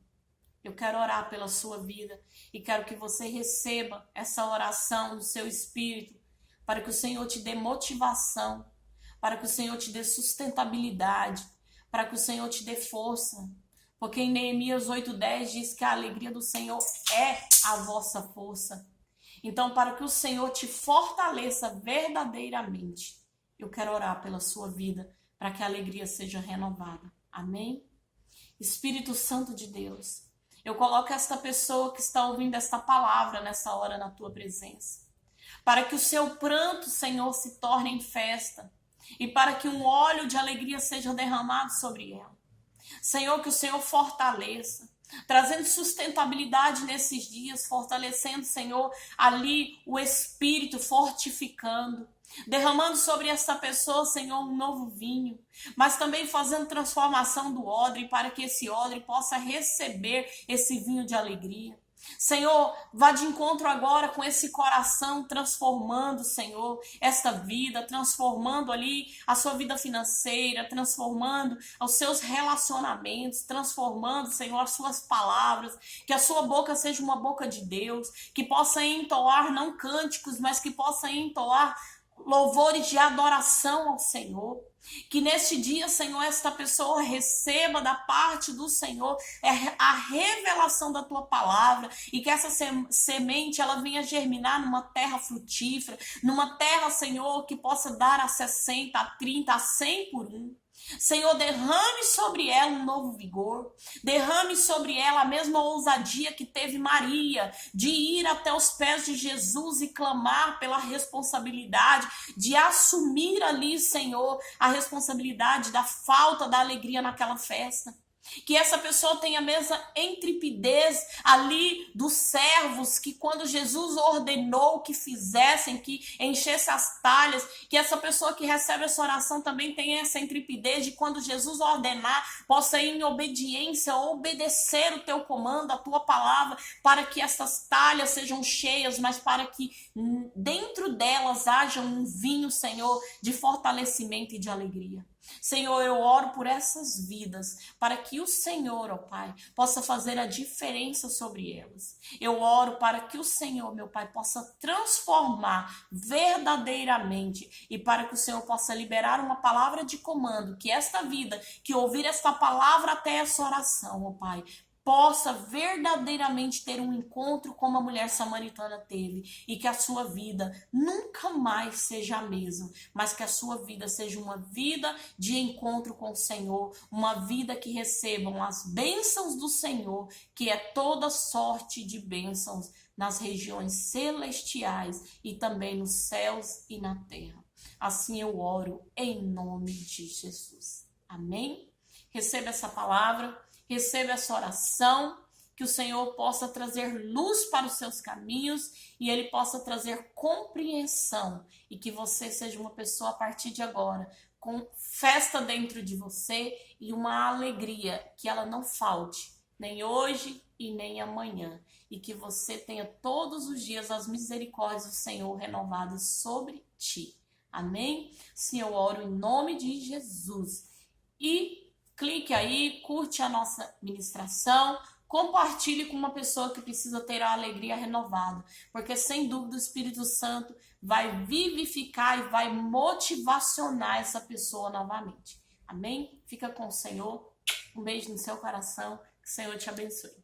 Eu quero orar pela sua vida e quero que você receba essa oração do seu espírito para que o Senhor te dê motivação, para que o Senhor te dê sustentabilidade, para que o Senhor te dê força. Porque em Neemias 8:10 diz que a alegria do Senhor é a vossa força. Então, para que o Senhor te fortaleça verdadeiramente, eu quero orar pela sua vida, para que a alegria seja renovada. Amém? Espírito Santo de Deus, eu coloco esta pessoa que está ouvindo esta palavra nessa hora na tua presença. Para que o seu pranto, Senhor, se torne em festa. E para que um óleo de alegria seja derramado sobre ela. Senhor, que o Senhor fortaleça. trazendo sustentabilidade nesses dias, fortalecendo, Senhor, ali o Espírito, fortificando, derramando sobre essa pessoa, Senhor, um novo vinho, mas também fazendo transformação do odre, para que esse odre possa receber esse vinho de alegria. Senhor, vá de encontro agora com esse coração, transformando, Senhor, esta vida, transformando ali a sua vida financeira, transformando os seus relacionamentos, transformando, Senhor, as suas palavras, que a sua boca seja uma boca de Deus, que possa entoar não cânticos, mas que possa entoar louvores de adoração ao Senhor. Que neste dia, Senhor, esta pessoa receba da parte do Senhor a revelação da tua palavra, e que essa semente ela venha germinar numa terra frutífera, numa terra, Senhor, que possa dar a 60, a 30, a 100 por um. Senhor, derrame sobre ela um novo vigor, derrame sobre ela a mesma ousadia que teve Maria, de ir até os pés de Jesus e clamar pela responsabilidade, de assumir ali, Senhor, a responsabilidade da falta da alegria naquela festa. Que essa pessoa tenha a mesma intrepidez ali dos servos, que quando Jesus ordenou que fizessem, que enchesse as talhas, que essa pessoa que recebe essa oração também tenha essa intrepidez de quando Jesus ordenar, possa ir em obediência, obedecer o teu comando, a tua palavra, para que essas talhas sejam cheias, mas para que dentro delas haja um vinho, Senhor, de fortalecimento e de alegria. Senhor, eu oro por essas vidas, para que o Senhor, ó Pai, possa fazer a diferença sobre elas. Eu oro para que o Senhor, meu Pai, possa transformar verdadeiramente, e para que o Senhor possa liberar uma palavra de comando, que esta vida, que ouvir esta palavra até essa oração, ó Pai, possa verdadeiramente ter um encontro como a mulher samaritana teve, e que a sua vida nunca mais seja a mesma, mas que a sua vida seja uma vida de encontro com o Senhor, uma vida que recebam as bênçãos do Senhor, que é toda sorte de bênçãos nas regiões celestiais e também nos céus e na terra. Assim eu oro em nome de Jesus. Amém? Receba essa palavra. Receba essa oração, que o Senhor possa trazer luz para os seus caminhos e Ele possa trazer compreensão, e que você seja uma pessoa a partir de agora com festa dentro de você e uma alegria que ela não falte, nem hoje e nem amanhã, e que você tenha todos os dias as misericórdias do Senhor renovadas sobre ti. Amém? Sim, eu oro em nome de Jesus. E clique aí, curte a nossa ministração, compartilhe com uma pessoa que precisa ter a alegria renovada, porque sem dúvida o Espírito Santo vai vivificar e vai motivacionar essa pessoa novamente. Amém? Fica com o Senhor, um beijo no seu coração, que o Senhor te abençoe.